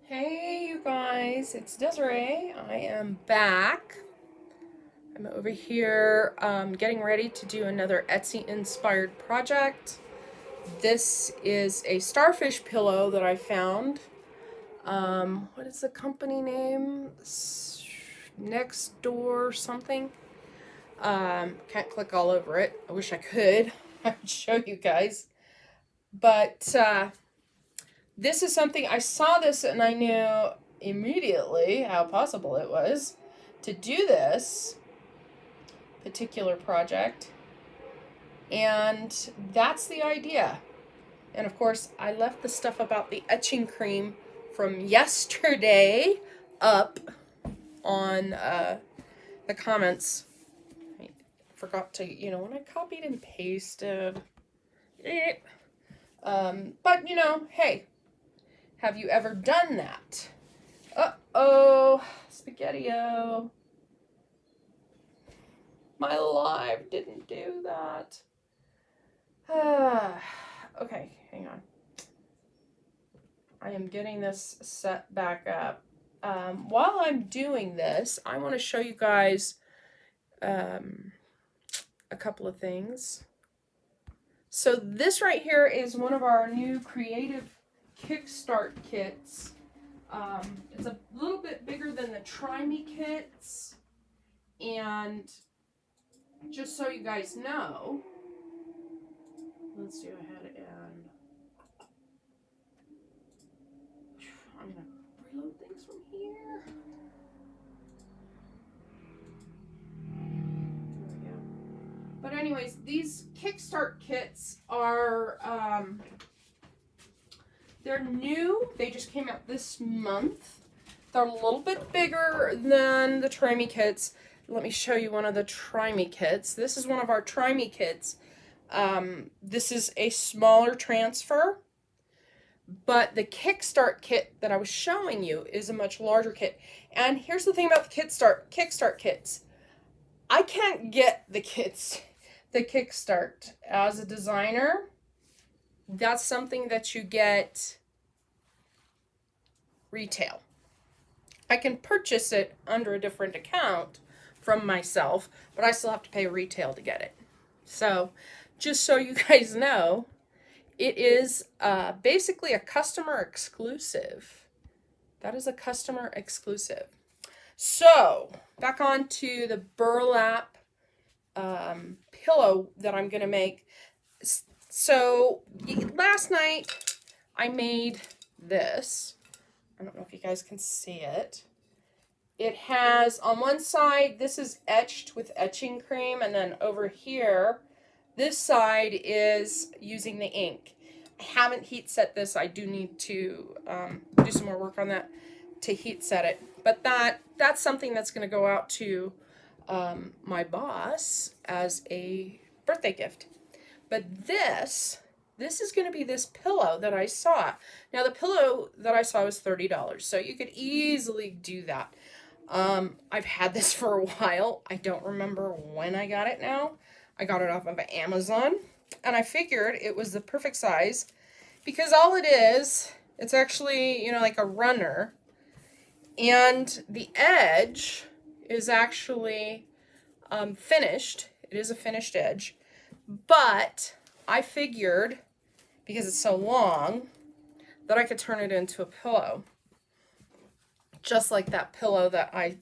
Hey you guys, it's Desiree. I am back. I'm over here getting ready to do another Etsy inspired project. This is a starfish pillow that I found. What is the company name? Next Door something. Can't click all over it. I wish I could. I would show you guys. But this is something I saw this and I knew immediately how possible it was to do this particular project. And that's the idea. And of course, I left the stuff about the etching cream from yesterday up on the comments. I forgot to, when I copied and pasted. But, hey, have you ever done that? Uh-oh, Spaghetti-O. My live didn't do that. Okay, hang on. I am getting this set back up. While I'm doing this, I want to show you guys a couple of things. So this right here is one of our new creative kickstart kits. It's a little bit bigger than the Try Me kits. And just so you guys know, let's do ahead and I'm going to reload things from here. There we go. But anyways, these kickstart kits are, they're new. They just came out this month. They're a little bit bigger than the Try Me kits. Let me show you one of the Try Me kits. This is one of our Try Me kits. This is a smaller transfer, but the Kickstart kit that I was showing you is a much larger kit. And here's the thing about the Kickstart kits. I can't get the Kickstart as a designer. That's something that you get retail. I can purchase it under a different account from myself, but I still have to pay retail to get it. So just so you guys know, it is basically a customer exclusive. That is a customer exclusive. So back on to the burlap pillow that I'm going to make. So last night I made this. I don't know if you guys can see it. It has on one side, this is etched with etching cream, and then over here, this side is using the ink. I haven't heat set this. I do need to do some more work on that to heat set it. But that's something that's going to go out to my boss as a birthday gift. But this is going to be this pillow that I saw. Now, the pillow that I saw was $30, so you could easily do that. I've had this for a while. I don't remember when I got it now. I got it off of Amazon, and I figured it was the perfect size because all it is, it's actually, like a runner, and the edge is actually finished. It is a finished edge, but I figured, because it's so long, that I could turn it into a pillow. Just like that pillow that I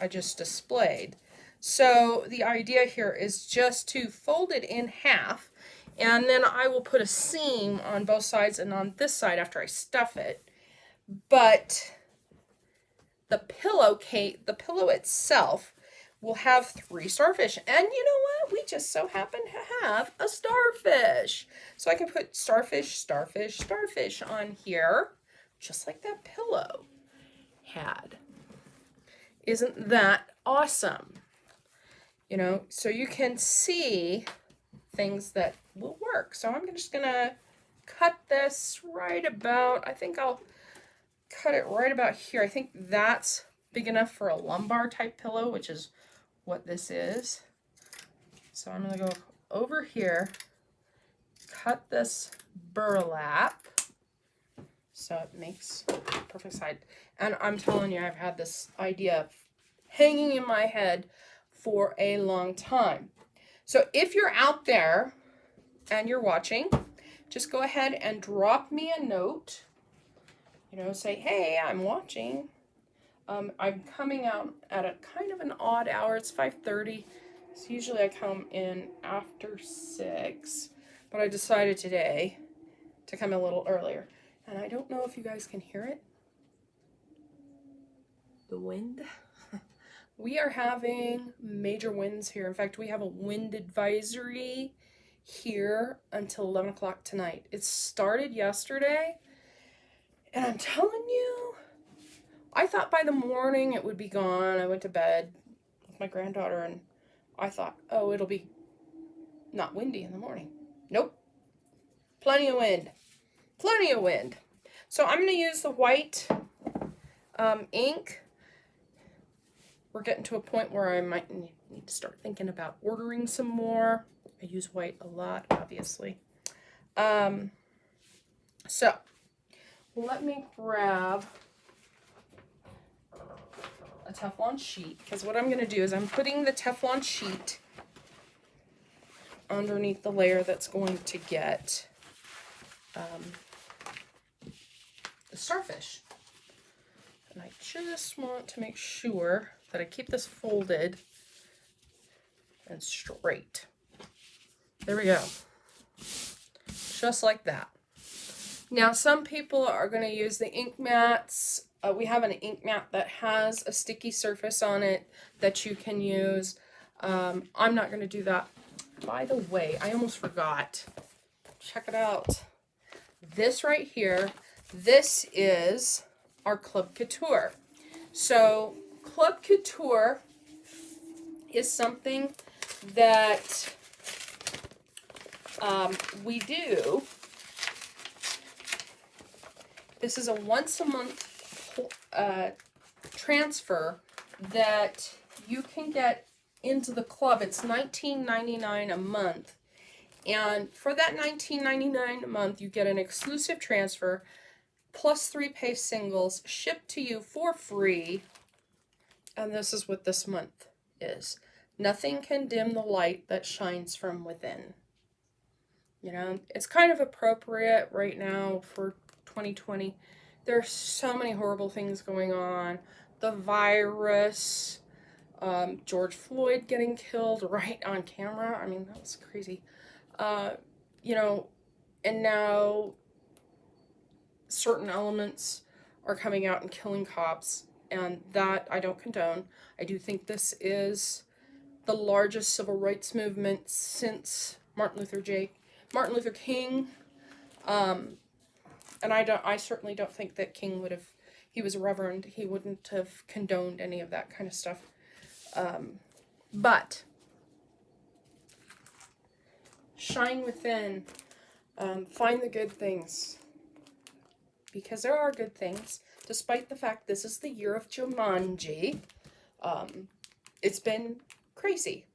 just displayed. So the idea here is just to fold it in half, and then I will put a seam on both sides and on this side after I stuff it. But the pillow itself will have 3 starfish. And you know what? We just so happen to have a starfish. So I can put starfish, starfish, starfish on here, just like that pillow had. Isn't that awesome? So you can see things that will work. So I'm just gonna cut this right about, I think I'll cut it right about here. I think that's big enough for a lumbar type pillow, which is what this is. So I'm gonna go over here, cut this burlap so it makes perfect side. And I'm telling you, I've had this idea hanging in my head for a long time. So if you're out there and you're watching, just go ahead and drop me a note. You know, say, hey, I'm watching. I'm coming out at a kind of an odd hour. It's 5:30. So usually I come in after 6. But I decided today to come a little earlier. And I don't know if you guys can hear it. The wind. We are having major winds here. In fact, we have a wind advisory here until 11 o'clock tonight. It started yesterday. And I'm telling you, I thought by the morning it would be gone. I went to bed with my granddaughter and I thought, oh, it'll be not windy in the morning. Nope. Plenty of wind. Plenty of wind. So I'm going to use the white ink. We're getting to a point where I might need to start thinking about ordering some more. I use white a lot, obviously. So let me grab a Teflon sheet, because what I'm going to do is I'm putting the Teflon sheet underneath the layer that's going to get the starfish. And I just want to make sure that I keep this folded and straight. There we go. Just like that. Now, some people are going to use the ink mats. We have an ink mat that has a sticky surface on it that you can use. I'm not going to do that. By the way, I almost forgot. Check it out. This right here, this is our Club Couture. So Club Couture is something that we do. This is a once a month transfer that you can get into the club. It's $19.99 a month. And for that $19.99 a month, you get an exclusive transfer plus 3 pay singles shipped to you for free. And this is what this month is. Nothing can dim the light that shines from within. You know, it's kind of appropriate right now for 2020. There's so many horrible things going on. The virus, George Floyd getting killed right on camera. I mean, that was crazy. You know, and now certain elements are coming out and killing cops, and that I don't condone. I do think this is the largest civil rights movement since Martin Luther King. And I certainly don't think that King would have, he was a reverend, he wouldn't have condoned any of that kind of stuff. But shine within, find the good things, because there are good things, despite the fact this is the year of Jumanji. It's been crazy.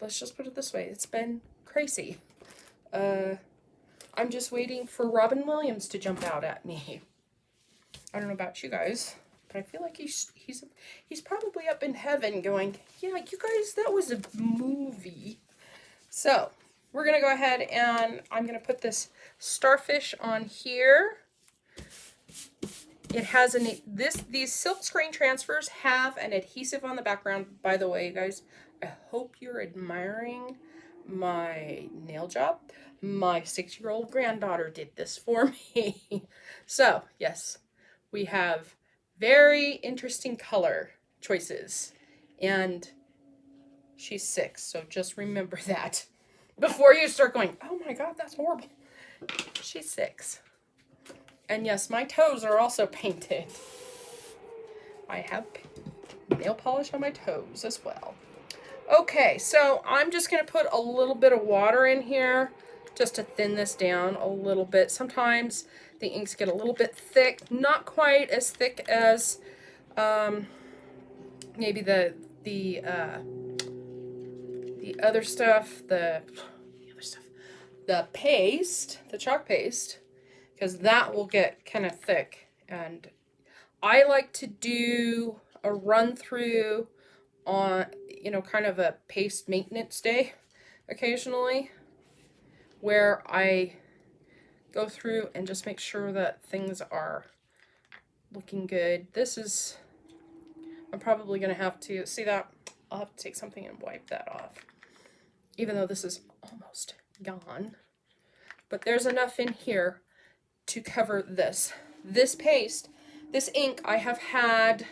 Let's just put it this way, it's been crazy. I'm just waiting for Robin Williams to jump out at me. I don't know about you guys, but I feel like he's probably up in heaven going, yeah, you guys, that was a movie. So we're gonna go ahead and I'm gonna put this starfish on here. It has these silk screen transfers have an adhesive on the background. By the way, guys, I hope you're admiring my nail job. My 6-year-old granddaughter did this for me. So, yes, we have very interesting color choices. And she's 6, so just remember that before you start going, oh my God, that's horrible. She's 6. And yes, my toes are also painted. I have nail polish on my toes as well. Okay, so I'm just going to put a little bit of water in here just to thin this down a little bit. Sometimes the inks get a little bit thick, not quite as thick as maybe the other stuff, the paste, the chalk paste, because that will get kind of thick. And I like to do a run through on, you know, kind of a paste maintenance day occasionally, where I go through and just make sure that things are looking good. This is, I'm probably going to have to, see that? I'll have to take something and wipe that off, even though this is almost gone. But there's enough in here to cover this. This paste, this ink I have had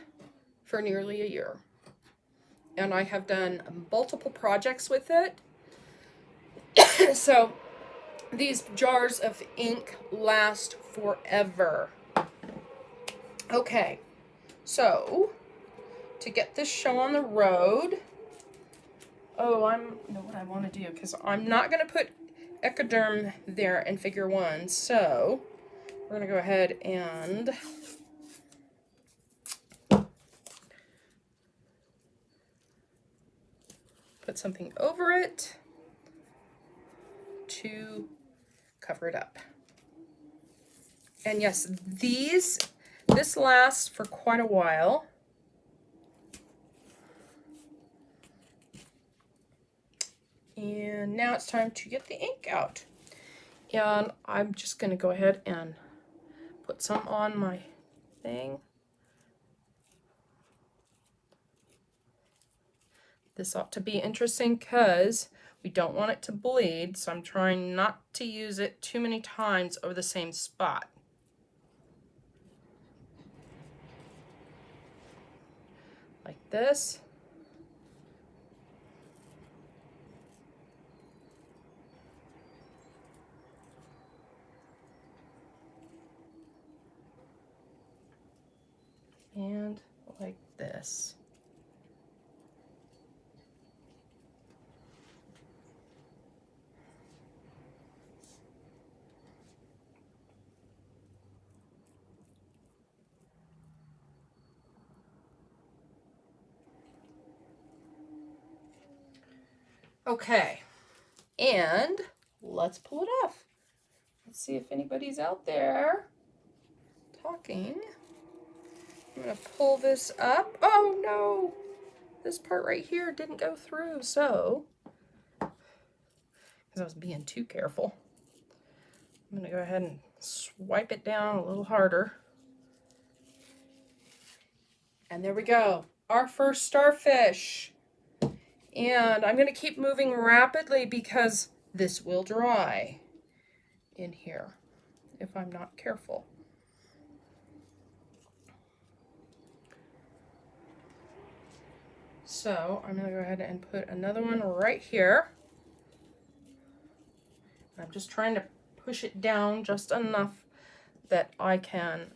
for nearly a year. And I have done multiple projects with it. So these jars of ink last forever. Okay, so to get this show on the road, know what I want to do, because I'm not going to put Ectoderm there in figure 1, so we're going to go ahead and put something over it to cover it up. And yes, this lasts for quite a while. And now it's time to get the ink out. And I'm just going to go ahead and put some on my thing. This ought to be interesting because we don't want it to bleed, so I'm trying not to use it too many times over the same spot. Like this. And like this. Okay, and let's pull it off. Let's see if anybody's out there talking. I'm gonna pull this up. Oh no, this part right here didn't go through, so, because I was being too careful, I'm gonna go ahead and swipe it down a little harder. And there we go, our first starfish. And I'm going to keep moving rapidly because this will dry in here if I'm not careful. So I'm going to go ahead and put another one right here. I'm just trying to push it down just enough that I can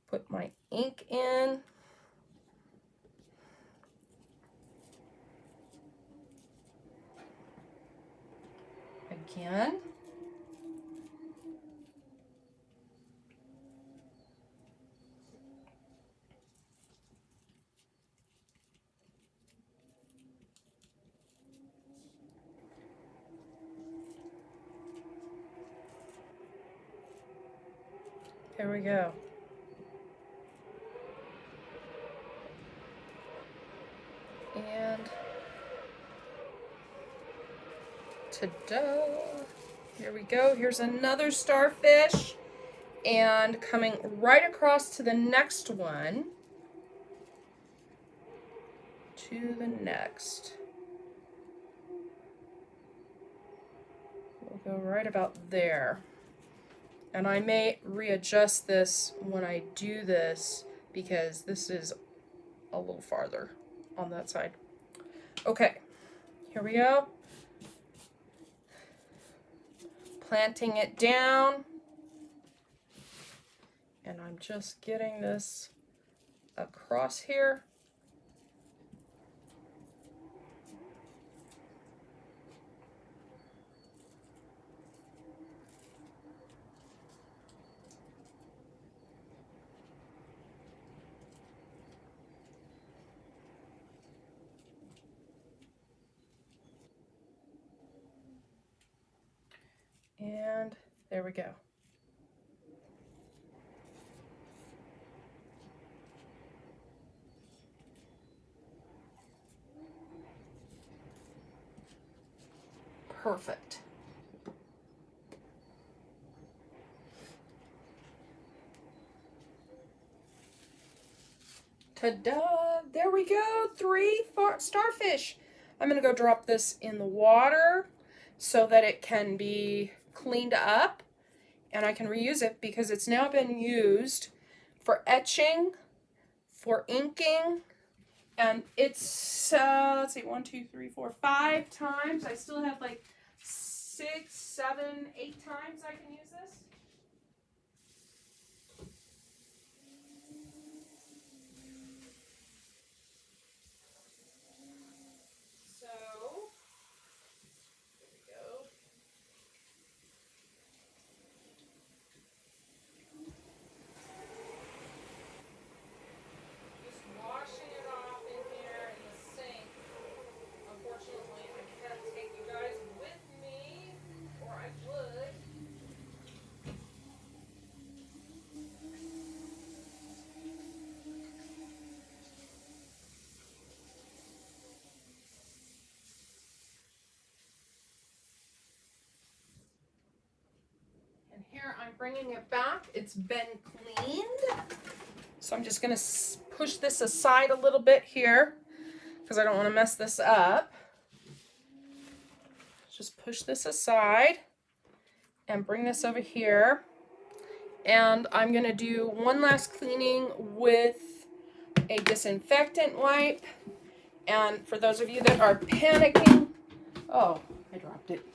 put my ink in. Again. There we go. And ta-da! Here we go. Here's another starfish. And coming right across to the next one. To the next. We'll go right about there. And I may readjust this when I do this because this is a little farther on that side. Okay, here we go. Planting it down. And I'm just getting this across here. And there we go. Perfect. Ta-da! There we go. 3 starfish. I'm going to go drop this in the water so that it can be cleaned up and I can reuse it because it's now been used for etching, for inking, and it's, let's see, 1, 2, 3, 4, 5 times. I still have like 6, 7, 8 times I can use this. So, there we go. Just washing it off in here in the sink. Unfortunately, I can't take you guys with me, or I would. And here I'm bringing it back. It's been cleaned. So I'm just going to push this aside a little bit here because I don't want to mess this up. Just push this aside and bring this over here. And I'm going to do one last cleaning with a disinfectant wipe. And for those of you that are panicking, oh, I dropped it.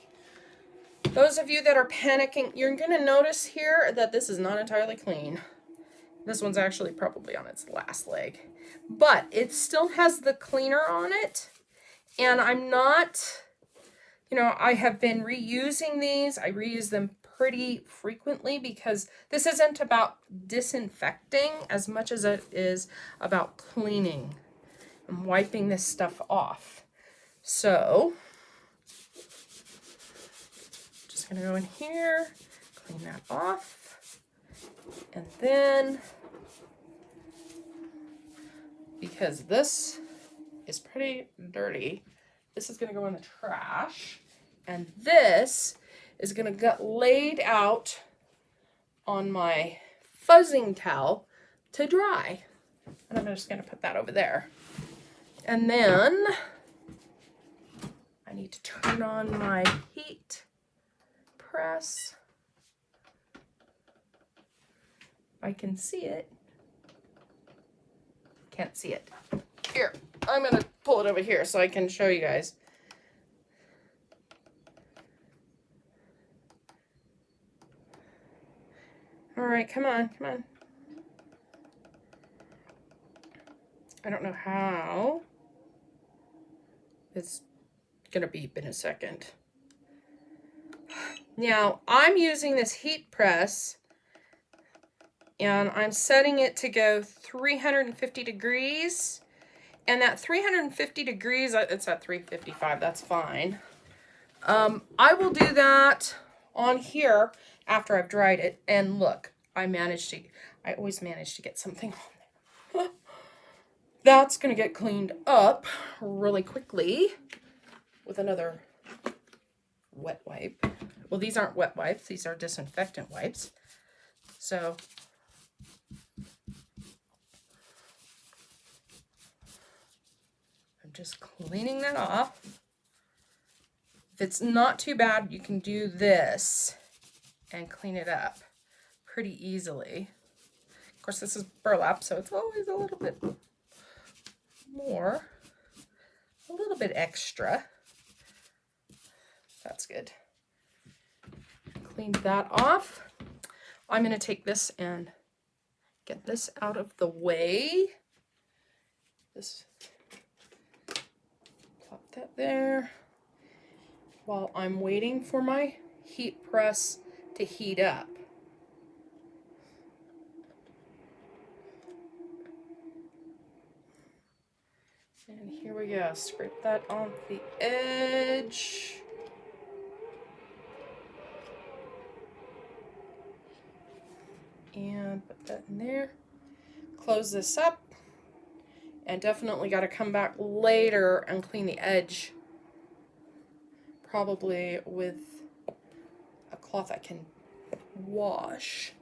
Those of you that are panicking, you're going to notice here that this is not entirely clean. This one's actually probably on its last leg, but it still has the cleaner on it. And I'm not, I have been reusing these. I reuse them pretty frequently because this isn't about disinfecting as much as it is about cleaning and wiping this stuff off. So, just gonna go in here, clean that off, and then, because this is pretty dirty, this is gonna go in the trash, and this is gonna get laid out on my fuzzing towel to dry. And I'm just gonna put that over there. And then I need to turn on my heat press. I can see it. Can't see it. Here, I'm gonna pull it over here so I can show you guys. All right, come on, come on. I don't know how. It's gonna beep in a second. Now, I'm using this heat press and I'm setting it to go 350 degrees. And that 350 degrees, it's at 355, that's fine. I will do that on here after I've dried it. And look, I always manage to get something on there. That's gonna get cleaned up really quickly with another wet wipe. Well, these aren't wet wipes, these are disinfectant wipes. So I'm just cleaning that off. If it's not too bad, you can do this and clean it up pretty easily. Of course, this is burlap, so it's always a little bit more, a little bit extra. That's good. Cleaned that off. I'm going to take this and get this out of the way. This, plop that there while I'm waiting for my heat press to heat up. And here we go, scrape that on the edge. put that in there. Close this up. And definitely got to come back later and clean the edge. Probably with a cloth I can wash.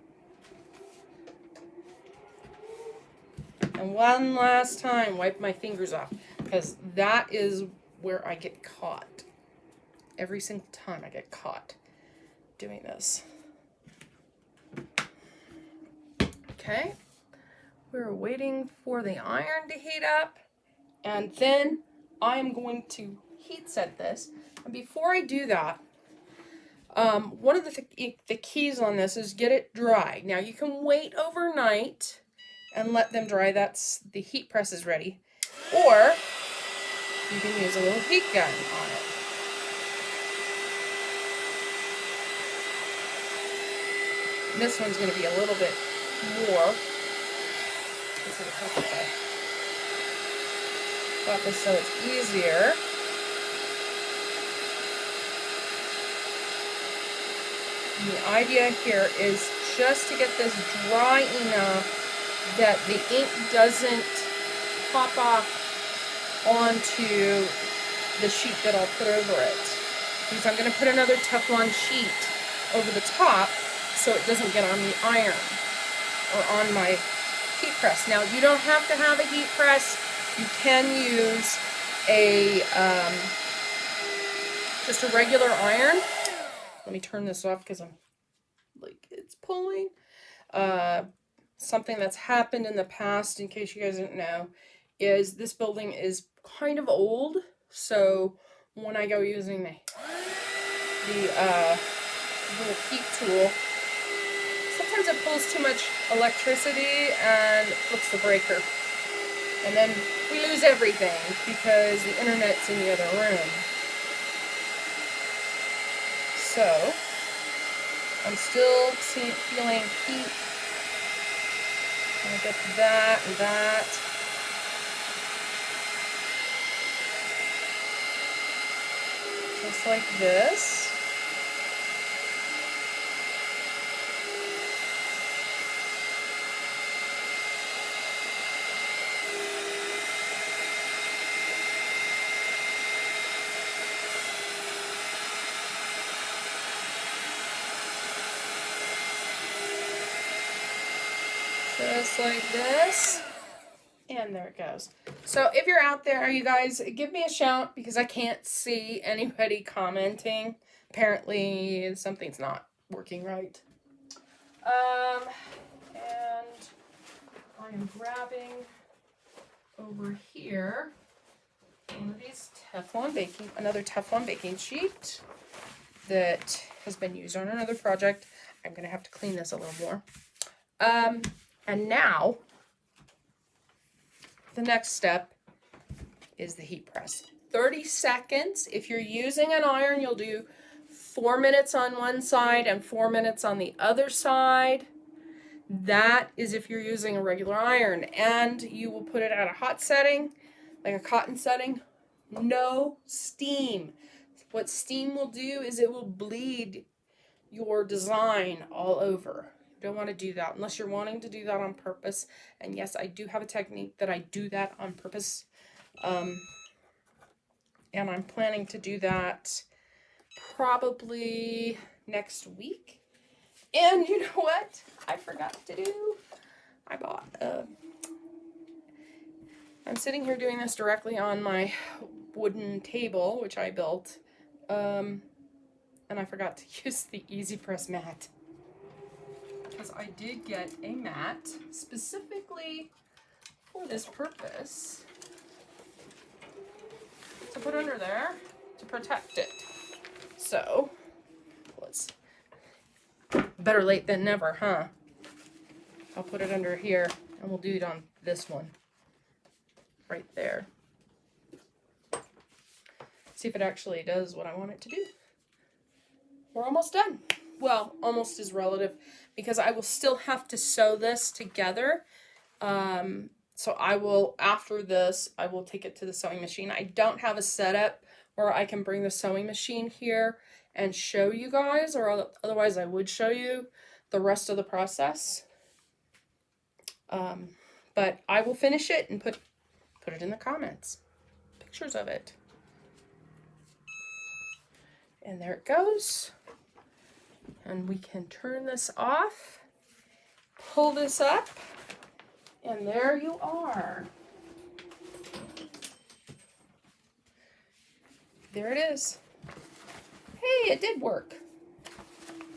And one last time, wipe my fingers off, because that is where I get caught. Every single time I get caught doing this. Okay, we're waiting for the iron to heat up, and then I am going to heat set this. And before I do that, one of the keys on this is get it dry. Now you can wait overnight and let them dry. That's the heat press is ready. Or you can use a little heat gun on it. This one's going to be a little bit more. Got this so it's easier. And the idea here is just to get this dry enough that the ink doesn't pop off onto the sheet that I'll put over it. Because I'm going to put another Teflon sheet over the top so it doesn't get on the iron or on my heat press. Now, you don't have to have a heat press. You can use a just a regular iron. Let me turn this off because I'm like, it's pulling. Something that's happened in the past, in case you guys didn't know, is this building is kind of old. So when I go using the little heat tool, sometimes it pulls too much electricity and flips the breaker. And then we lose everything because the internet's in the other room. So I'm still feeling heat. I'm going to get that and that. Just like this. Just like this, and there it goes. So if you're out there, you guys, give me a shout because I can't see anybody commenting. Apparently something's not working right. And I am grabbing over here one of these another Teflon baking sheet that has been used on another project. I'm gonna have to clean this a little more. And now, the next step is the heat press. 30 seconds. If you're using an iron, you'll do 4 minutes on one side and 4 minutes on the other side. That is if you're using a regular iron. And you will put it at a hot setting, like a cotton setting. No steam. What steam will do is it will bleed your design all over. Don't want to do that unless you're wanting to do that on purpose. And yes, I do have a technique that I do that on purpose. And I'm planning to do that probably next week. And you know what I forgot to do? I bought I'm sitting here doing this directly on my wooden table, which I built. And I forgot to use the Easy Press mat. Because I did get a mat specifically for this purpose to put under there to protect it. So, better late than never, huh? I'll put it under here and we'll do it on this one right there. See if it actually does what I want it to do. We're almost done. Well, almost is relative because I will still have to sew this together. So I will, after this, I will take it to the sewing machine. I don't have a setup where I can bring the sewing machine here and show you guys, or otherwise I would show you the rest of the process. But I will finish it and put it in the comments. Pictures of it. And there it goes. And we can turn this off, pull this up, and there you are. There it is. Hey, it did work.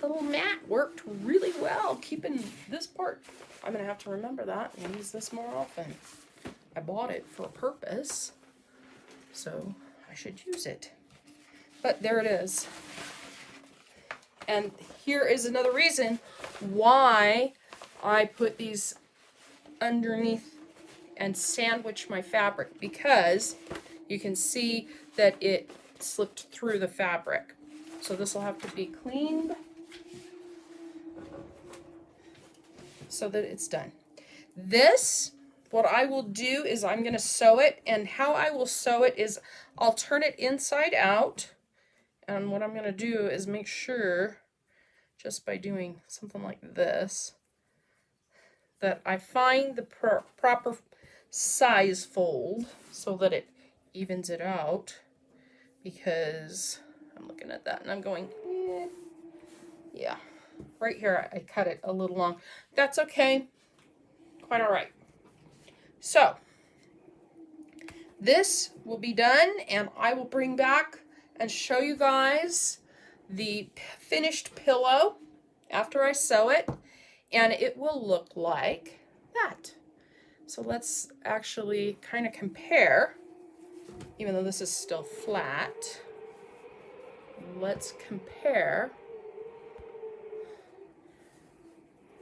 The little mat worked really well, keeping this part. I'm going to have to remember that and use this more often. I bought it for a purpose, so I should use it. But there it is. And here is another reason why I put these underneath and sandwich my fabric, because you can see that it slipped through the fabric. So this will have to be cleaned so that it's done. This, what I will do is I'm going to sew it, and how I will sew it is I'll turn it inside out, and what I'm going to do is make sure, just by doing something like this, that I find the proper size fold so that it evens it out, because I'm looking at that and I'm going, yeah, right here I cut it a little long. That's okay, quite all right. So this will be done, and I will bring back and show you guys the finished pillow after I sew it, and it will look like that. So let's actually kind of compare, even though this is still flat. Let's compare.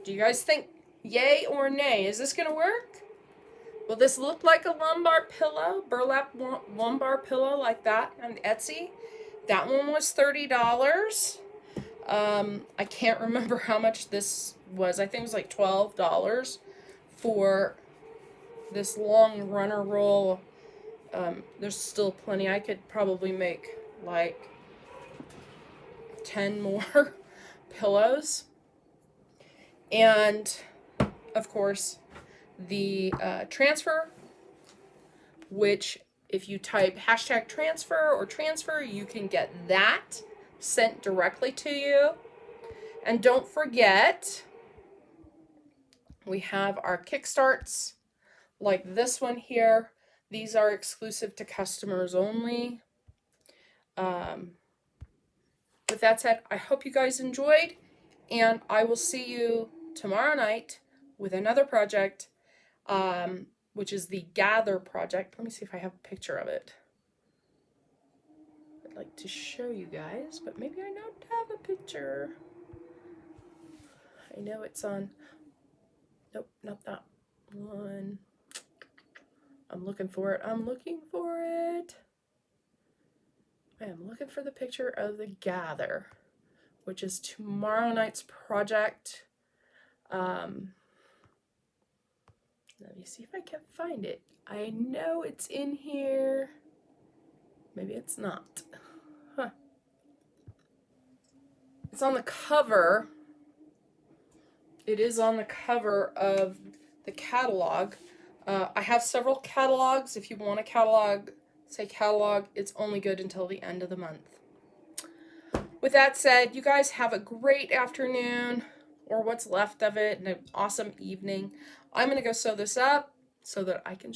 Do you guys think yay or nay? Is this going to work? Will this look like a lumbar pillow, burlap lumbar pillow like that on Etsy? That one was $30. I can't remember how much this was. I think it was like $12 for this long runner roll. There's still plenty. I could probably make like 10 more pillows. And of course the transfer, which if you type #transfer or transfer, you can get that sent directly to you. And don't forget, we have our Kickstarts like this one here. These are exclusive to customers only. With that said, I hope you guys enjoyed, and I will see you tomorrow night with another project, which is the Gather project. Let me see if I have a picture of it. I'd like to show you guys, but maybe I don't have a picture. I know it's on, nope, not that one. I'm looking for it. I'm looking for it. I am looking for the picture of the Gather, which is tomorrow night's project. Let me see if I can find it. I know it's in here. Maybe it's not. Huh. It's on the cover. It is on the cover of the catalog. I have several catalogs. If you want a catalog, say catalog. It's only good until the end of the month. With that said, you guys have a great afternoon, or what's left of it, and an awesome evening. I'm going to go sew this up so that I can show